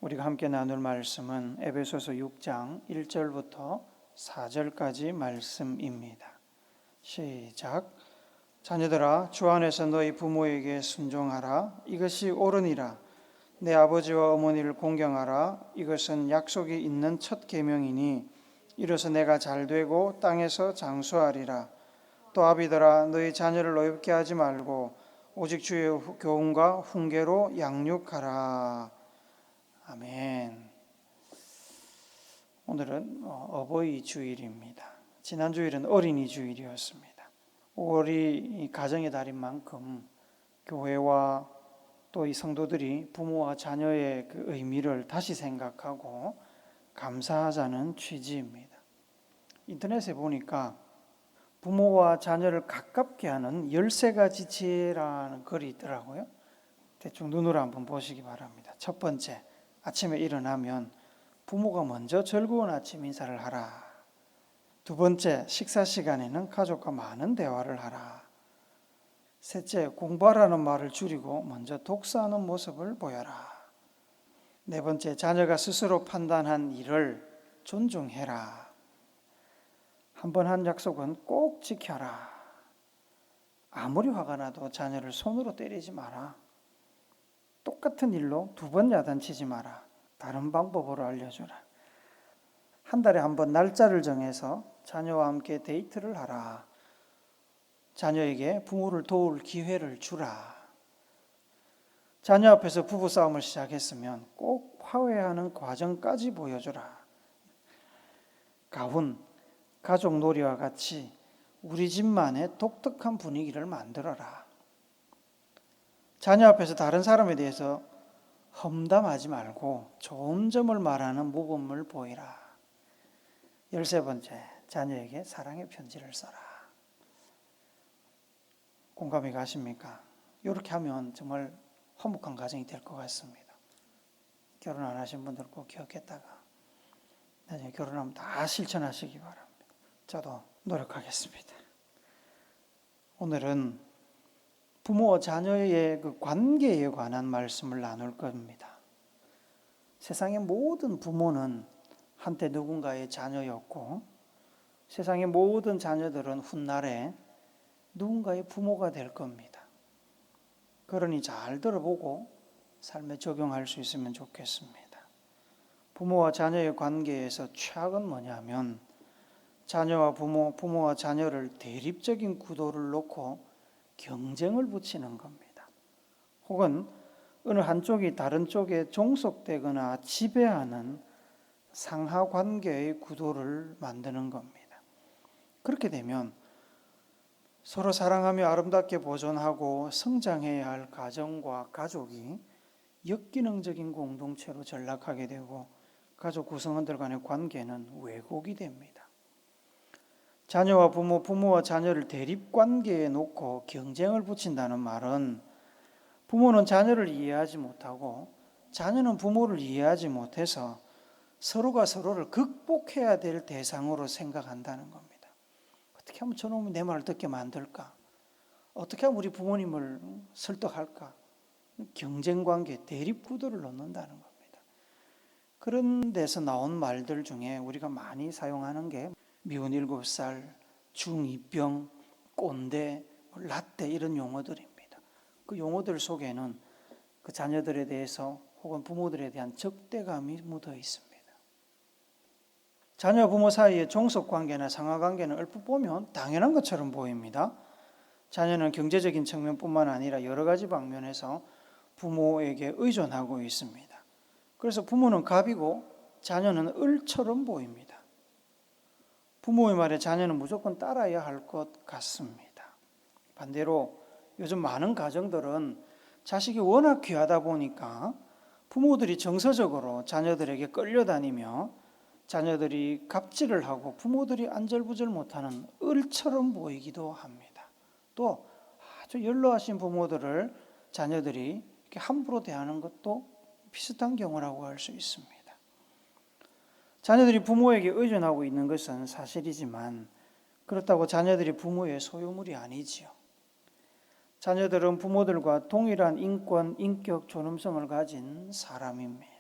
우리가 함께 나눌 말씀은 에베소서 6장 1절부터 4절까지 말씀입니다. 시작. 자녀들아, 주 안에서 너희 부모에게 순종하라. 이것이 옳으니라. 내 아버지와 어머니를 공경하라. 이것은 약속이 있는 첫 계명이니 이로써 내가 잘되고 땅에서 장수하리라. 또 아비들아, 너희 자녀를 노엽게 하지 말고 오직 주의 교훈과 훈계로 양육하라. 아멘. 오늘은 어버이 주일입니다. 지난 주일은 어린이 주일이었습니다. 5월이 가정의 달인 만큼 교회와 또 이 성도들이 부모와 자녀의 그 의미를 다시 생각하고 감사하자는 취지입니다. 인터넷에 보니까 부모와 자녀를 가깝게 하는 13가지 지혜라는 글이 있더라고요. 대충 눈으로 한번 보시기 바랍니다. 첫 번째, 아침에 일어나면 부모가 먼저 즐거운 아침 인사를 하라. 두 번째, 식사 시간에는 가족과 많은 대화를 하라. 셋째, 공부하라는 말을 줄이고 먼저 독서하는 모습을 보여라. 네 번째, 자녀가 스스로 판단한 일을 존중해라. 한 번 한 약속은 꼭 지켜라. 아무리 화가 나도 자녀를 손으로 때리지 마라. 똑같은 일로 2번 야단치지 마라. 다른 방법으로 알려주라. 한 달에 한 번 날짜를 정해서 자녀와 함께 데이트를 하라. 자녀에게 부모를 도울 기회를 주라. 자녀 앞에서 부부싸움을 시작했으면 꼭 화해하는 과정까지 보여주라. 가훈, 가족 놀이와 같이 우리 집만의 독특한 분위기를 만들어라. 자녀 앞에서 다른 사람에 대해서 험담하지 말고 좋은 점을 말하는 모범을 보이라. 13번째, 자녀에게 사랑의 편지를 써라. 공감이 가십니까? 이렇게 하면 정말 화목한 가정이 될 것 같습니다. 결혼 안 하신 분들 꼭 기억했다가 나중에 결혼하면 다 실천하시기 바랍니다. 저도 노력하겠습니다. 오늘은 부모와 자녀의 그 관계에 관한 말씀을 나눌 겁니다. 세상의 모든 부모는 한때 누군가의 자녀였고 세상의 모든 자녀들은 훗날에 누군가의 부모가 될 겁니다. 그러니 잘 들어보고 삶에 적용할 수 있으면 좋겠습니다. 부모와 자녀의 관계에서 최악은 뭐냐면 자녀와 부모와 자녀를 대립적인 구도를 놓고 경쟁을 붙이는 겁니다. 혹은 어느 한쪽이 다른 쪽에 종속되거나 지배하는 상하관계의 구도를 만드는 겁니다. 그렇게 되면 서로 사랑하며 아름답게 보존하고 성장해야 할 가정과 가족이 역기능적인 공동체로 전락하게 되고 가족 구성원들 간의 관계는 왜곡이 됩니다. 자녀와 부모, 부모와 자녀를 대립관계에 놓고 경쟁을 붙인다는 말은 부모는 자녀를 이해하지 못하고 자녀는 부모를 이해하지 못해서 서로가 서로를 극복해야 될 대상으로 생각한다는 겁니다. 어떻게 하면 저놈이 내 말을 듣게 만들까? 어떻게 하면 우리 부모님을 설득할까? 경쟁관계, 대립구도를 놓는다는 겁니다. 그런 데서 나온 말들 중에 우리가 많이 사용하는 게 미운 7살, 중2병, 꼰대, 라떼 이런 용어들입니다. 그 용어들 속에는 그 자녀들에 대해서 혹은 부모들에 대한 적대감이 묻어 있습니다. 자녀 부모 사이의 종속관계나 상하관계는 얼핏 보면 당연한 것처럼 보입니다. 자녀는 경제적인 측면뿐만 아니라 여러 가지 방면에서 부모에게 의존하고 있습니다. 그래서 부모는 갑이고 자녀는 을처럼 보입니다. 부모의 말에 자녀는 무조건 따라야 할 것 같습니다. 반대로 요즘 많은 가정들은 자식이 워낙 귀하다 보니까 부모들이 정서적으로 자녀들에게 끌려다니며 자녀들이 갑질을 하고 부모들이 안절부절 못하는 을처럼 보이기도 합니다. 또 아주 연로하신 부모들을 자녀들이 이렇게 함부로 대하는 것도 비슷한 경우라고 할 수 있습니다. 자녀들이 부모에게 의존하고 있는 것은 사실이지만 그렇다고 자녀들이 부모의 소유물이 아니지요. 자녀들은 부모들과 동일한 인권, 인격, 존엄성을 가진 사람입니다.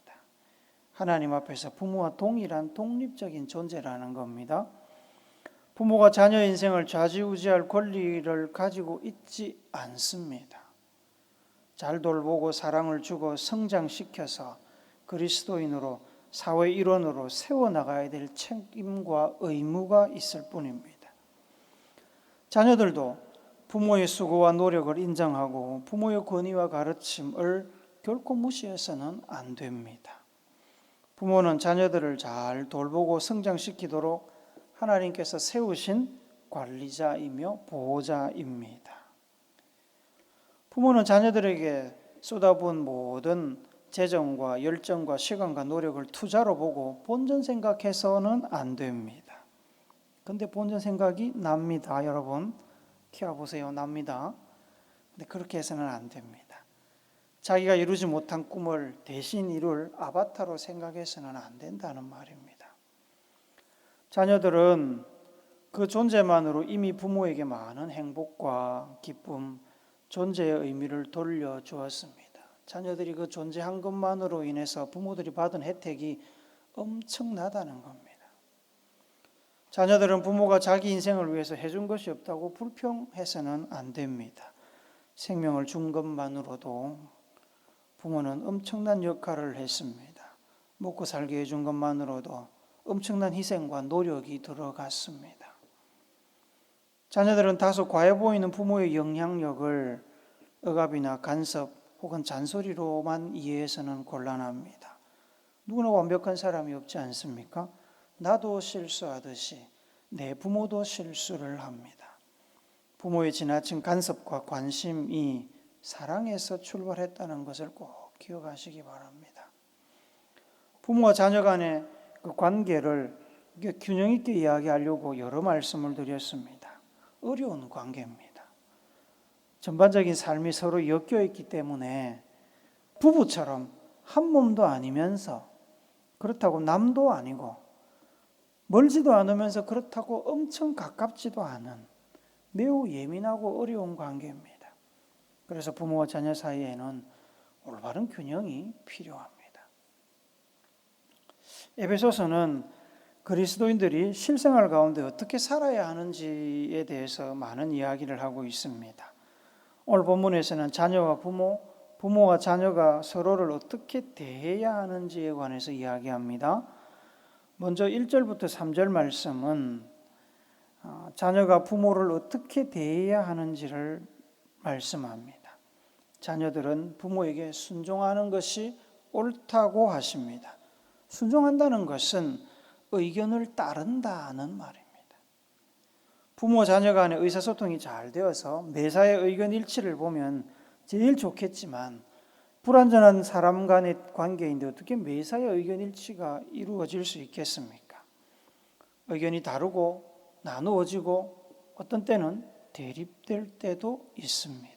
하나님 앞에서 부모와 동일한 독립적인 존재라는 겁니다. 부모가 자녀 인생을 좌지우지할 권리를 가지고 있지 않습니다. 잘 돌보고 사랑을 주고 성장시켜서 그리스도인으로 사회 일원으로 세워나가야 될 책임과 의무가 있을 뿐입니다. 자녀들도 부모의 수고와 노력을 인정하고 부모의 권위와 가르침을 결코 무시해서는 안 됩니다. 부모는 자녀들을 잘 돌보고 성장시키도록 하나님께서 세우신 관리자이며 보호자입니다. 부모는 자녀들에게 쏟아부은 모든 재정과 열정과 시간과 노력을 투자로 보고 본전 생각해서는 안 됩니다. 근데 본전 생각이 납니다. 여러분 키워보세요. 납니다. 근데 그렇게 해서는 안 됩니다. 자기가 이루지 못한 꿈을 대신 이룰 아바타로 생각해서는 안 된다는 말입니다. 자녀들은 그 존재만으로 이미 부모에게 많은 행복과 기쁨, 존재의 의미를 돌려주었습니다. 자녀들이 그 존재한 것만으로 인해서 부모들이 받은 혜택이 엄청나다는 겁니다. 자녀들은 부모가 자기 인생을 위해서 해준 것이 없다고 불평해서는 안 됩니다. 생명을 준 것만으로도 부모는 엄청난 역할을 했습니다. 먹고 살게 해준 것만으로도 엄청난 희생과 노력이 들어갔습니다. 자녀들은 다소 과해 보이는 부모의 영향력을 억압이나 간섭 혹은 잔소리로만 이해해서는 곤란합니다. 누구나 완벽한 사람이 없지 않습니까? 나도 실수하듯이 내 부모도 실수를 합니다. 부모의 지나친 간섭과 관심이 사랑에서 출발했다는 것을 꼭 기억하시기 바랍니다. 부모와 자녀 간의 그 관계를 균형 있게 이야기하려고 여러 말씀을 드렸습니다. 어려운 관계입니다. 전반적인 삶이 서로 엮여 있기 때문에 부부처럼 한 몸도 아니면서 그렇다고 남도 아니고 멀지도 않으면서 그렇다고 엄청 가깝지도 않은 매우 예민하고 어려운 관계입니다. 그래서 부모와 자녀 사이에는 올바른 균형이 필요합니다. 에베소서는 그리스도인들이 실생활 가운데 어떻게 살아야 하는지에 대해서 많은 이야기를 하고 있습니다. 오늘 본문에서는 자녀와 부모와 자녀가 서로를 어떻게 대해야 하는지에 관해서 이야기합니다. 먼저 1절부터 3절 말씀은 자녀가 부모를 어떻게 대해야 하는지를 말씀합니다. 자녀들은 부모에게 순종하는 것이 옳다고 하십니다. 순종한다는 것은 의견을 따른다는 말입니다. 부모 자녀 간의 의사소통이 잘 되어서 매사의 의견 일치를 보면 제일 좋겠지만 불완전한 사람 간의 관계인데 어떻게 매사의 의견 일치가 이루어질 수 있겠습니까? 의견이 다르고 나누어지고 어떤 때는 대립될 때도 있습니다.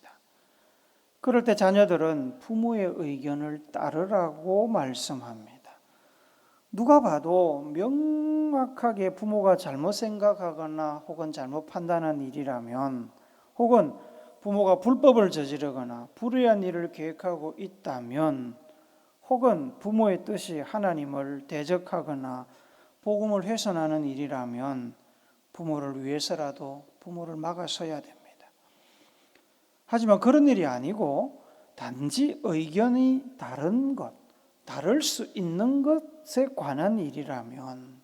그럴 때 자녀들은 부모의 의견을 따르라고 말씀합니다. 누가 봐도 명확하게 부모가 잘못 생각하거나 혹은 잘못 판단한 일이라면 혹은 부모가 불법을 저지르거나 불의한 일을 계획하고 있다면 혹은 부모의 뜻이 하나님을 대적하거나 복음을 훼손하는 일이라면 부모를 위해서라도 부모를 막아서야 됩니다. 하지만 그런 일이 아니고 단지 의견이 다른 것, 다를 수 있는 것에 관한 일이라면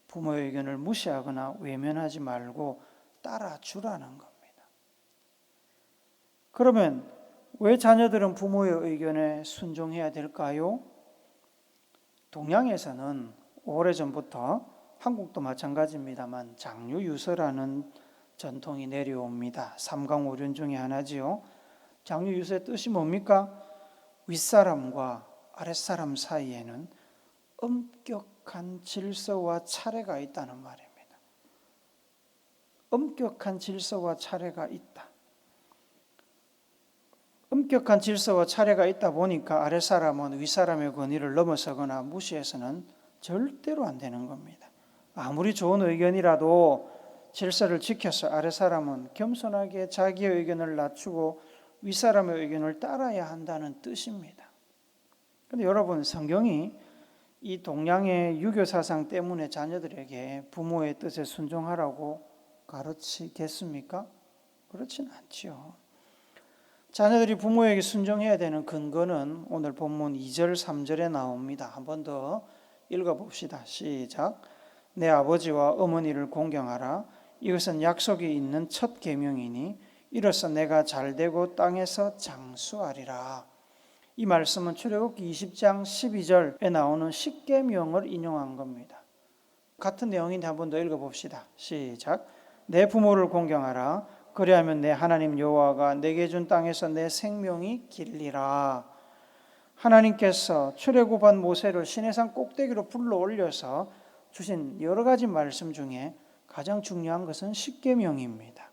부모의 의견을 무시하거나 외면하지 말고 따라주라는 겁니다. 그러면 왜 자녀들은 부모의 의견에 순종해야 될까요? 동양에서는 오래전부터 한국도 마찬가지입니다만 장유유서라는 전통이 내려옵니다. 삼강오륜 중에 하나지요. 장유유서의 뜻이 뭡니까? 윗사람과 아랫사람 사이에는 엄격한 질서와 차례가 있다는 말입니다. 엄격한 질서와 차례가 있다. 엄격한 질서와 차례가 있다 보니까 아랫사람은 윗사람의 권위를 넘어서거나 무시해서는 절대로 안 되는 겁니다. 아무리 좋은 의견이라도 질서를 지켜서 아랫사람은 겸손하게 자기의 의견을 낮추고 윗사람의 의견을 따라야 한다는 뜻입니다. 그런데 여러분, 성경이 이 동양의 유교 사상 때문에 자녀들에게 부모의 뜻에 순종하라고 가르치겠습니까? 그렇지는 않지요. 자녀들이 부모에게 순종해야 되는 근거는 오늘 본문 2절, 3절에 나옵니다. 한 번 더 읽어봅시다. 시작. 내 아버지와 어머니를 공경하라. 이것은 약속이 있는 첫 계명이니 이로써 내가 잘되고 땅에서 장수하리라. 이 말씀은 출애굽기 20장 12절에 나오는 십계명을 인용한 겁니다. 같은 내용인데 한 번 더 읽어봅시다. 시작. 내 부모를 공경하라. 그리하면 내 하나님 여호와가 내게 준 땅에서 내 생명이 길리라. 하나님께서 출애굽한 모세를 시내산 꼭대기로 불러 올려서 주신 여러 가지 말씀 중에 가장 중요한 것은 십계명입니다.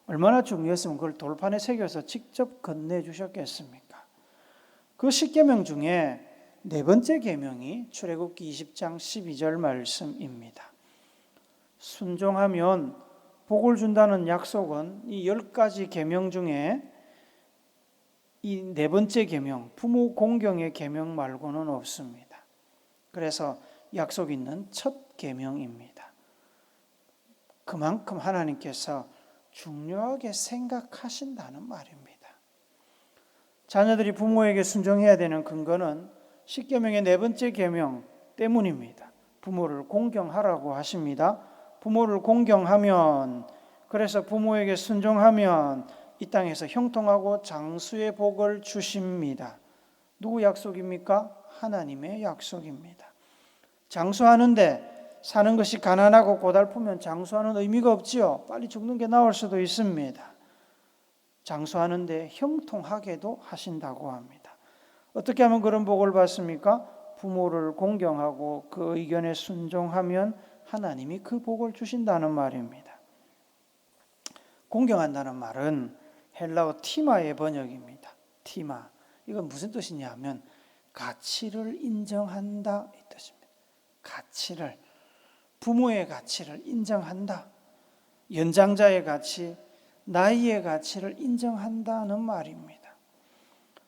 얼마나 중요했으면 그걸 돌판에 새겨서 직접 건네주셨겠습니까? 그 십계명 중에 네 번째 계명이 출애굽기 20장 12절 말씀입니다. 순종하면 복을 준다는 약속은 이 10가지 계명 중에 이 네 번째 계명, 부모 공경의 계명 말고는 없습니다. 그래서 약속 있는 첫 계명입니다. 그만큼 하나님께서 중요하게 생각하신다는 말입니다. 자녀들이 부모에게 순종해야 되는 근거는 십계명의 네 번째 계명 때문입니다. 부모를 공경하라고 하십니다. 부모를 공경하면, 그래서 부모에게 순종하면 이 땅에서 형통하고 장수의 복을 주십니다. 누구 약속입니까? 하나님의 약속입니다. 장수하는데 사는 것이 가난하고 고달프면 장수하는 의미가 없지요. 빨리 죽는 게 나을 수도 있습니다. 장수하는데 형통하게도 하신다고 합니다. 어떻게 하면 그런 복을 받습니까? 부모를 공경하고 그 의견에 순종하면 하나님이 그 복을 주신다는 말입니다. 공경한다는 말은 헬라어 티마의 번역입니다. 티마. 이건 무슨 뜻이냐 하면 가치를 인정한다 이 뜻입니다. 가치를, 부모의 가치를 인정한다. 연장자의 가치, 나이의 가치를 인정한다는 말입니다.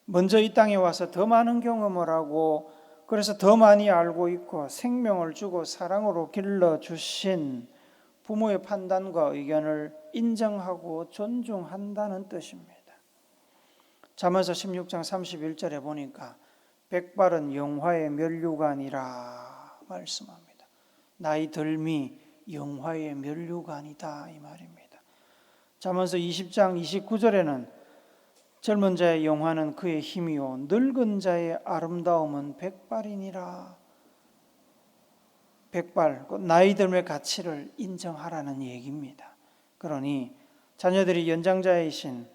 먼저 이 땅에 와서 더 많은 경험을 하고 그래서 더 많이 알고 있고 생명을 주고 사랑으로 길러주신 부모의 판단과 의견을 인정하고 존중한다는 뜻입니다. 잠언서 16장 31절에 보니까 백발은 영화의 면류관이라 말씀합니다. 나이 들미 영화의 면류관이다 이 말입니다. 잠언서 20장 29절에는 젊은 자의 영화는 그의 힘이요 늙은 자의 아름다움은 백발이니라. 백발, 나이 들의 가치를 인정하라는 얘기입니다. 그러니 자녀들이 연장자이신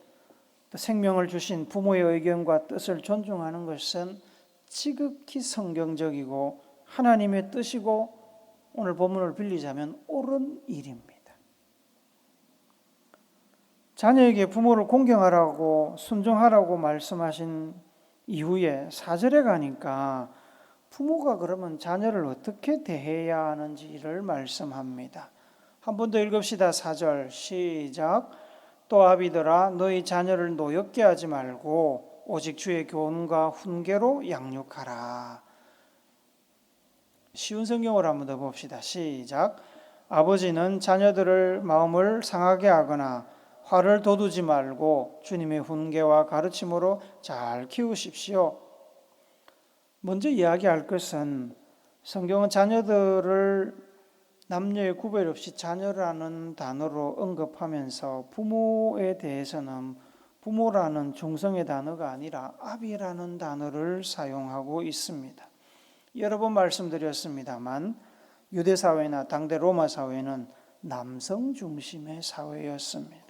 생명을 주신 부모의 의견과 뜻을 존중하는 것은 지극히 성경적이고 하나님의 뜻이고 오늘 본문을 빌리자면 옳은 일입니다. 자녀에게 부모를 공경하라고 순종하라고 말씀하신 이후에 4절에 가니까 부모가 그러면 자녀를 어떻게 대해야 하는지를 말씀합니다. 한 번 더 읽읍시다. 4절 시작. 또 아비들아 너희 자녀를 노엽게 하지 말고 오직 주의 교훈과 훈계로 양육하라. 쉬운 성경으로 한 번 더 봅시다. 시작. 아버지는 자녀들을 마음을 상하게 하거나 화를 돋우지 말고 주님의 훈계와 가르침으로 잘 키우십시오. 먼저 이야기할 것은 성경은 자녀들을 남녀의 구별 없이 자녀라는 단어로 언급하면서 부모에 대해서는 부모라는 중성의 단어가 아니라 아비라는 단어를 사용하고 있습니다. 여러 번 말씀드렸습니다만 유대 사회나 당대 로마 사회는 남성 중심의 사회였습니다.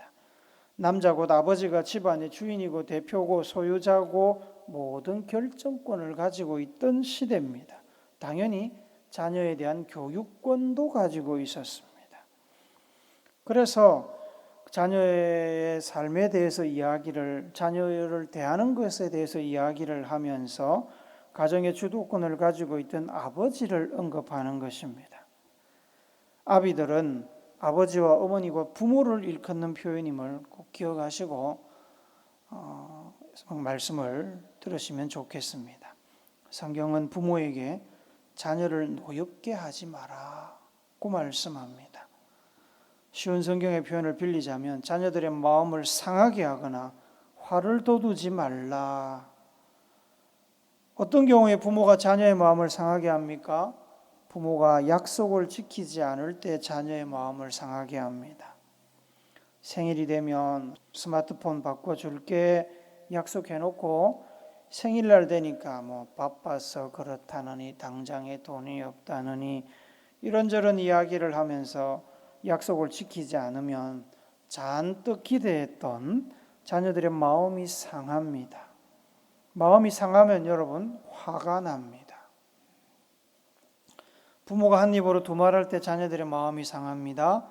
남자 곧 아버지가 집안의 주인이고 대표고 소유자고 모든 결정권을 가지고 있던 시대입니다. 당연히 자녀에 대한 교육권도 가지고 있었습니다. 그래서 자녀의 삶에 대해서 자녀를 대하는 것에 대해서 이야기를 하면서 가정의 주도권을 가지고 있던 아버지를 언급하는 것입니다. 아비들은 아버지와 어머니와 부모를 일컫는 표현임을 꼭 기억하시고 말씀을 들으시면 좋겠습니다. 성경은 부모에게 자녀를 노엽게 하지 마라고 말씀합니다. 쉬운 성경의 표현을 빌리자면 자녀들의 마음을 상하게 하거나 화를 돋우지 말라. 어떤 경우에 부모가 자녀의 마음을 상하게 합니까? 부모가 약속을 지키지 않을 때 자녀의 마음을 상하게 합니다. 생일이 되면 스마트폰 바꿔줄게 약속해놓고 생일날 되니까 바빠서 그렇다느니 당장에 돈이 없다느니 이런저런 이야기를 하면서 약속을 지키지 않으면 잔뜩 기대했던 자녀들의 마음이 상합니다. 마음이 상하면 여러분 화가 납니다. 부모가 한 입으로 두 말할 때 자녀들의 마음이 상합니다.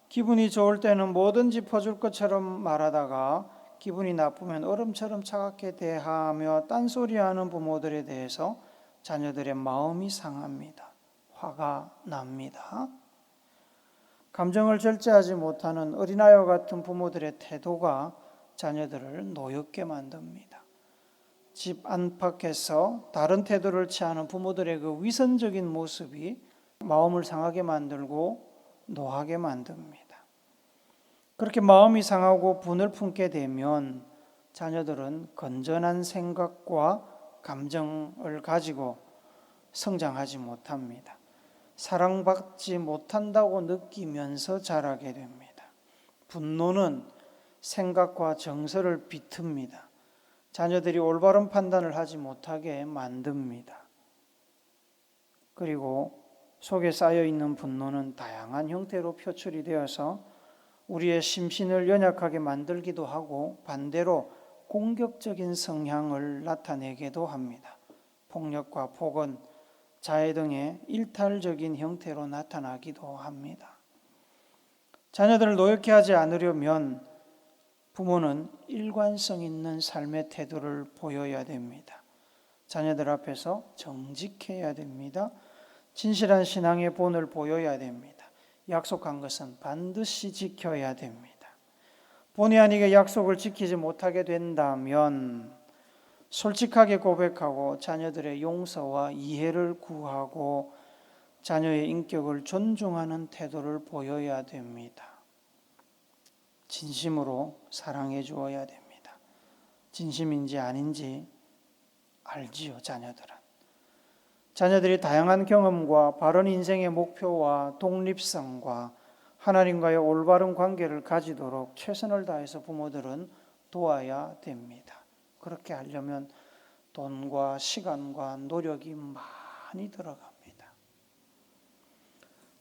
기분이 좋을 때는 뭐든지 퍼줄 것처럼 말하다가 기분이 나쁘면 얼음처럼 차갑게 대하며 딴소리하는 부모들에 대해서 자녀들의 마음이 상합니다. 화가 납니다. 감정을 절제하지 못하는 어린아이와 같은 부모들의 태도가 자녀들을 노엽게 만듭니다. 집 안팎에서 다른 태도를 취하는 부모들의 그 위선적인 모습이 마음을 상하게 만들고 노하게 만듭니다. 그렇게 마음이 상하고 분을 품게 되면 자녀들은 건전한 생각과 감정을 가지고 성장하지 못합니다. 사랑받지 못한다고 느끼면서 자라게 됩니다. 분노는 생각과 정서를 비틉니다. 자녀들이 올바른 판단을 하지 못하게 만듭니다. 그리고 속에 쌓여있는 분노는 다양한 형태로 표출이 되어서 우리의 심신을 연약하게 만들기도 하고 반대로 공격적인 성향을 나타내기도 합니다. 폭력과 폭언, 자해 등의 일탈적인 형태로 나타나기도 합니다. 자녀들을 노엽게 하지 않으려면 부모는 일관성 있는 삶의 태도를 보여야 됩니다. 자녀들 앞에서 정직해야 됩니다. 진실한 신앙의 본을 보여야 됩니다. 약속한 것은 반드시 지켜야 됩니다. 본의 아니게 약속을 지키지 못하게 된다면 솔직하게 고백하고 자녀들의 용서와 이해를 구하고 자녀의 인격을 존중하는 태도를 보여야 됩니다. 진심으로 사랑해 주어야 됩니다. 진심인지 아닌지 알지요, 자녀들은. 자녀들이 다양한 경험과 바른 인생의 목표와 독립성과 하나님과의 올바른 관계를 가지도록 최선을 다해서 부모들은 도와야 됩니다. 그렇게 하려면 돈과 시간과 노력이 많이 들어갑니다.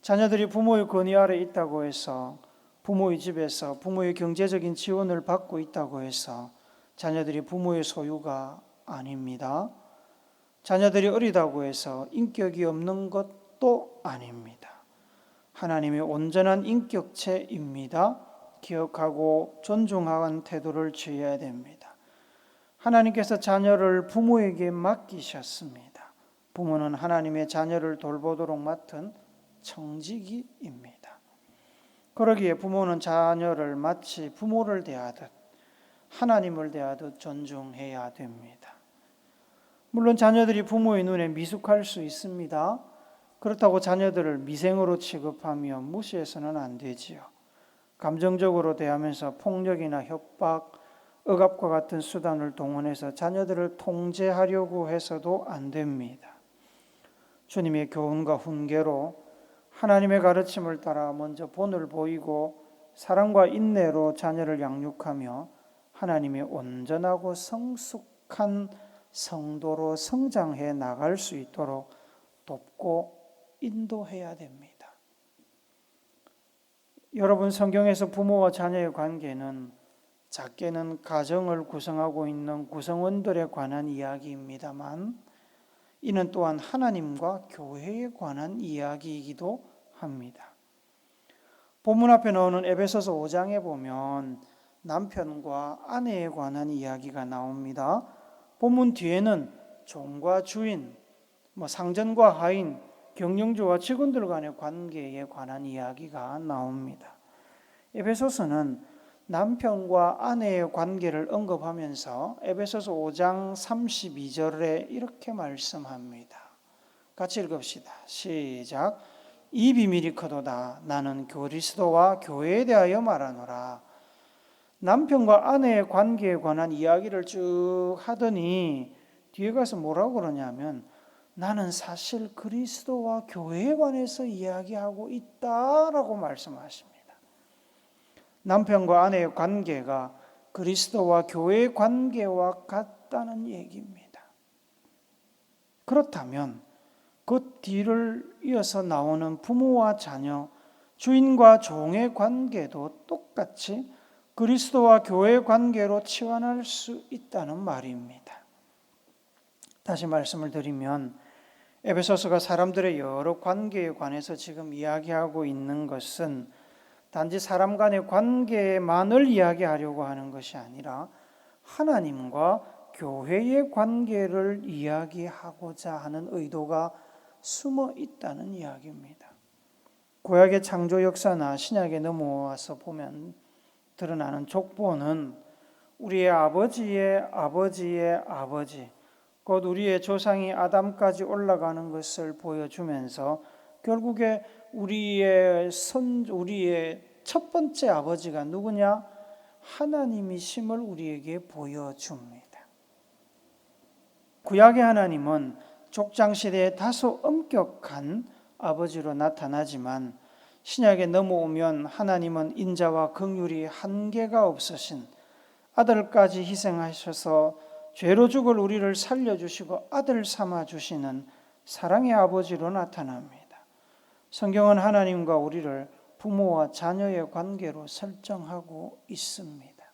자녀들이 부모의 권위 아래 있다고 해서 부모의 집에서 부모의 경제적인 지원을 받고 있다고 해서 자녀들이 부모의 소유가 아닙니다. 자녀들이 어리다고 해서 인격이 없는 것도 아닙니다. 하나님의 온전한 인격체입니다. 기억하고 존중하는 태도를 취해야 됩니다. 하나님께서 자녀를 부모에게 맡기셨습니다. 부모는 하나님의 자녀를 돌보도록 맡은 청지기입니다. 그러기에 부모는 자녀를 마치 부모를 대하듯 하나님을 대하듯 존중해야 됩니다. 물론 자녀들이 부모의 눈에 미숙할 수 있습니다. 그렇다고 자녀들을 미생으로 취급하며 무시해서는 안 되지요. 감정적으로 대하면서 폭력이나 협박, 억압과 같은 수단을 동원해서 자녀들을 통제하려고 해서도 안 됩니다. 주님의 교훈과 훈계로 하나님의 가르침을 따라 먼저 본을 보이고 사랑과 인내로 자녀를 양육하며 하나님의 온전하고 성숙한 성도로 성장해 나갈 수 있도록 돕고 인도해야 됩니다. 여러분, 성경에서 부모와 자녀의 관계는 작게는 가정을 구성하고 있는 구성원들에 관한 이야기입니다만 이는 또한 하나님과 교회에 관한 이야기이기도 합니다. 본문 앞에 나오는 에베소서 5장에 보면 남편과 아내에 관한 이야기가 나옵니다. 본문 뒤에는 종과 주인, 상전과 하인, 경영주와 직원들 간의 관계에 관한 이야기가 나옵니다. 에베소서는 남편과 아내의 관계를 언급하면서 에베소서 5장 32절에 이렇게 말씀합니다. 같이 읽읍시다. 시작. 이 비밀이 크도다. 나는 그리스도와 교회에 대하여 말하노라. 남편과 아내의 관계에 관한 이야기를 쭉 하더니 뒤에 가서 뭐라고 그러냐면 나는 사실 그리스도와 교회에 관해서 이야기하고 있다라고 말씀하십니다. 남편과 아내의 관계가 그리스도와 교회의 관계와 같다는 얘기입니다. 그렇다면 그 뒤를 이어서 나오는 부모와 자녀, 주인과 종의 관계도 똑같이 그리스도와 교회의 관계로 치환할 수 있다는 말입니다. 다시 말씀을 드리면 에베소서가 사람들의 여러 관계에 관해서 지금 이야기하고 있는 것은 단지 사람 간의 관계만을 이야기하려고 하는 것이 아니라 하나님과 교회의 관계를 이야기하고자 하는 의도가 숨어 있다는 이야기입니다. 구약의 창조 역사나 신약에 넘어와서 보면 드러나는 족보는 우리의 아버지의 아버지의 아버지, 곧 우리의 조상이 아담까지 올라가는 것을 보여주면서 결국에 우리의 첫 번째 아버지가 누구냐? 하나님이심을 우리에게 보여줍니다. 구약의 하나님은 족장시대에 다소 엄격한 아버지로 나타나지만 신약에 넘어오면 하나님은 인자와 긍휼이 한계가 없으신 아들까지 희생하셔서 죄로 죽을 우리를 살려주시고 아들 삼아주시는 사랑의 아버지로 나타납니다. 성경은 하나님과 우리를 부모와 자녀의 관계로 설정하고 있습니다.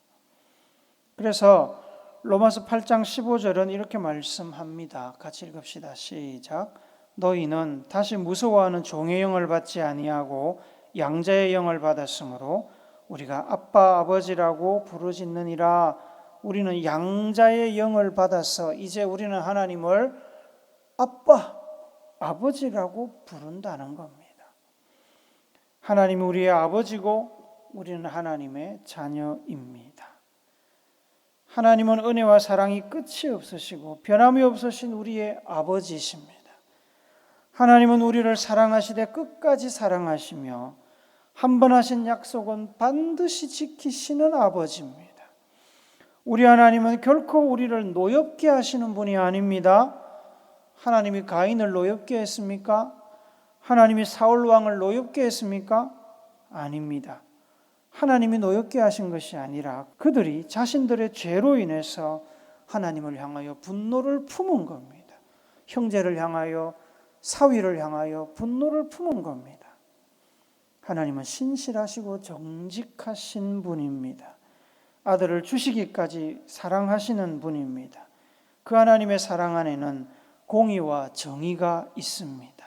그래서 로마서 8장 15절은 이렇게 말씀합니다. 같이 읽읍시다. 시작. 너희는 다시 무서워하는 종의 영을 받지 아니하고 양자의 영을 받았으므로 우리가 아빠 아버지라고 부르짖느니라. 우리는 양자의 영을 받아서 이제 우리는 하나님을 아빠 아버지라고 부른다는 겁니다. 하나님이 우리의 아버지고 우리는 하나님의 자녀입니다. 하나님은 은혜와 사랑이 끝이 없으시고 변함이 없으신 우리의 아버지이십니다. 하나님은 우리를 사랑하시되 끝까지 사랑하시며 한 번 하신 약속은 반드시 지키시는 아버지입니다. 우리 하나님은 결코 우리를 노엽게 하시는 분이 아닙니다. 하나님이 가인을 노엽게 했습니까? 하나님이 사울 왕을 노엽게 했습니까? 아닙니다. 하나님이 노엽게 하신 것이 아니라 그들이 자신들의 죄로 인해서 하나님을 향하여 분노를 품은 겁니다. 형제를 향하여, 사위를 향하여 분노를 품은 겁니다. 하나님은 신실하시고 정직하신 분입니다. 아들을 주시기까지 사랑하시는 분입니다. 그 하나님의 사랑 안에는 공의와 정의가 있습니다.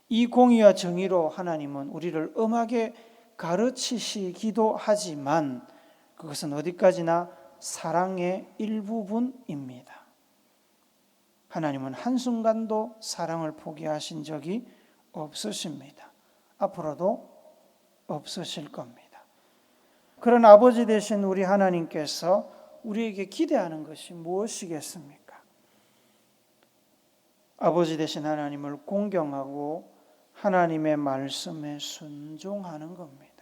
이 공의와 정의로 하나님은 우리를 엄하게 가르치시기도 하지만 그것은 어디까지나 사랑의 일부분입니다. 하나님은 한순간도 사랑을 포기하신 적이 없으십니다. 앞으로도 없으실 겁니다. 그런 아버지 되신 우리 하나님께서 우리에게 기대하는 것이 무엇이겠습니까? 아버지 되신 하나님을 공경하고 하나님의 말씀에 순종하는 겁니다.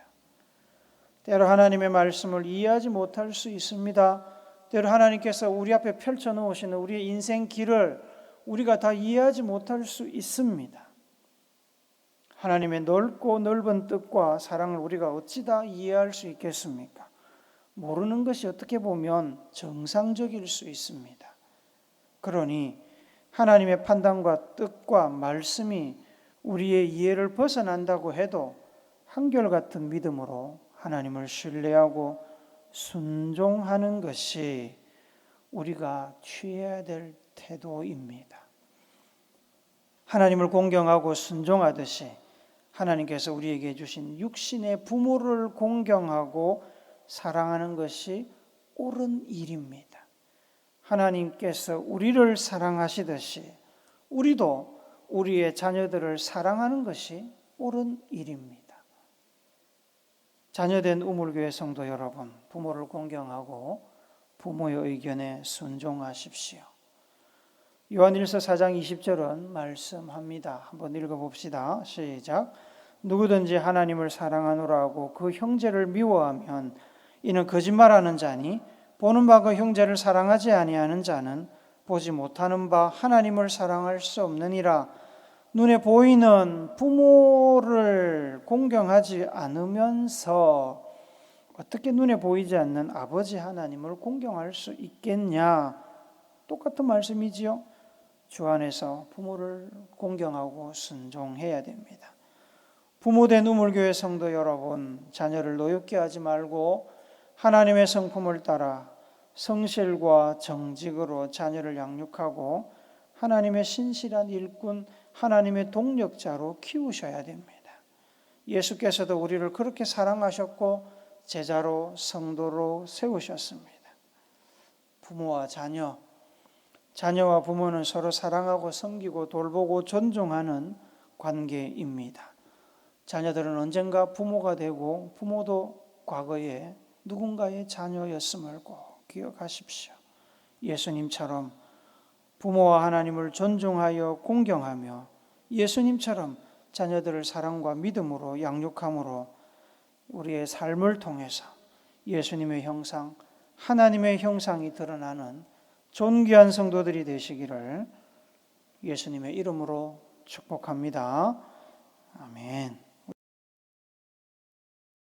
때로 하나님의 말씀을 이해하지 못할 수 있습니다. 때로 하나님께서 우리 앞에 펼쳐놓으시는 우리의 인생 길을 우리가 다 이해하지 못할 수 있습니다. 하나님의 넓고 넓은 뜻과 사랑을 우리가 어찌 다 이해할 수 있겠습니까? 모르는 것이 어떻게 보면 정상적일 수 있습니다. 그러니 하나님의 판단과 뜻과 말씀이 우리의 이해를 벗어난다고 해도 한결같은 믿음으로 하나님을 신뢰하고 순종하는 것이 우리가 취해야 될 태도입니다. 하나님을 공경하고 순종하듯이 하나님께서 우리에게 주신 육신의 부모를 공경하고 사랑하는 것이 옳은 일입니다. 하나님께서 우리를 사랑하시듯이 우리도 우리의 자녀들을 사랑하는 것이 옳은 일입니다. 자녀된 우물교회 성도 여러분, 부모를 공경하고 부모의 의견에 순종하십시오. 요한일서 4장 20절은 말씀합니다. 한번 읽어봅시다. 시작. 누구든지 하나님을 사랑하노라 하고 그 형제를 미워하면 이는 거짓말하는 자니 보는 바 그 형제를 사랑하지 아니하는 자는 보지 못하는 바 하나님을 사랑할 수 없느니라. 눈에 보이는 부모를 공경하지 않으면서 어떻게 눈에 보이지 않는 아버지 하나님을 공경할 수 있겠냐? 똑같은 말씀이지요. 주 안에서 부모를 공경하고 순종해야 됩니다. 부모된 우물교회 성도 여러분, 자녀를 노엽게 하지 말고 하나님의 성품을 따라 성실과 정직으로 자녀를 양육하고 하나님의 신실한 일꾼, 하나님의 동력자로 키우셔야 됩니다. 예수께서도 우리를 그렇게 사랑하셨고 제자로 성도로 세우셨습니다. 부모와 자녀, 자녀와 부모는 서로 사랑하고 섬기고 돌보고 존중하는 관계입니다. 자녀들은 언젠가 부모가 되고 부모도 과거에 누군가의 자녀였음을 꼭 기억하십시오. 예수님처럼 부모와 하나님을 존중하여 공경하며 예수님처럼 자녀들을 사랑과 믿음으로 양육함으로 우리의 삶을 통해서 예수님의 형상, 하나님의 형상이 드러나는 존귀한 성도들이 되시기를 예수님의 이름으로 축복합니다. 아멘.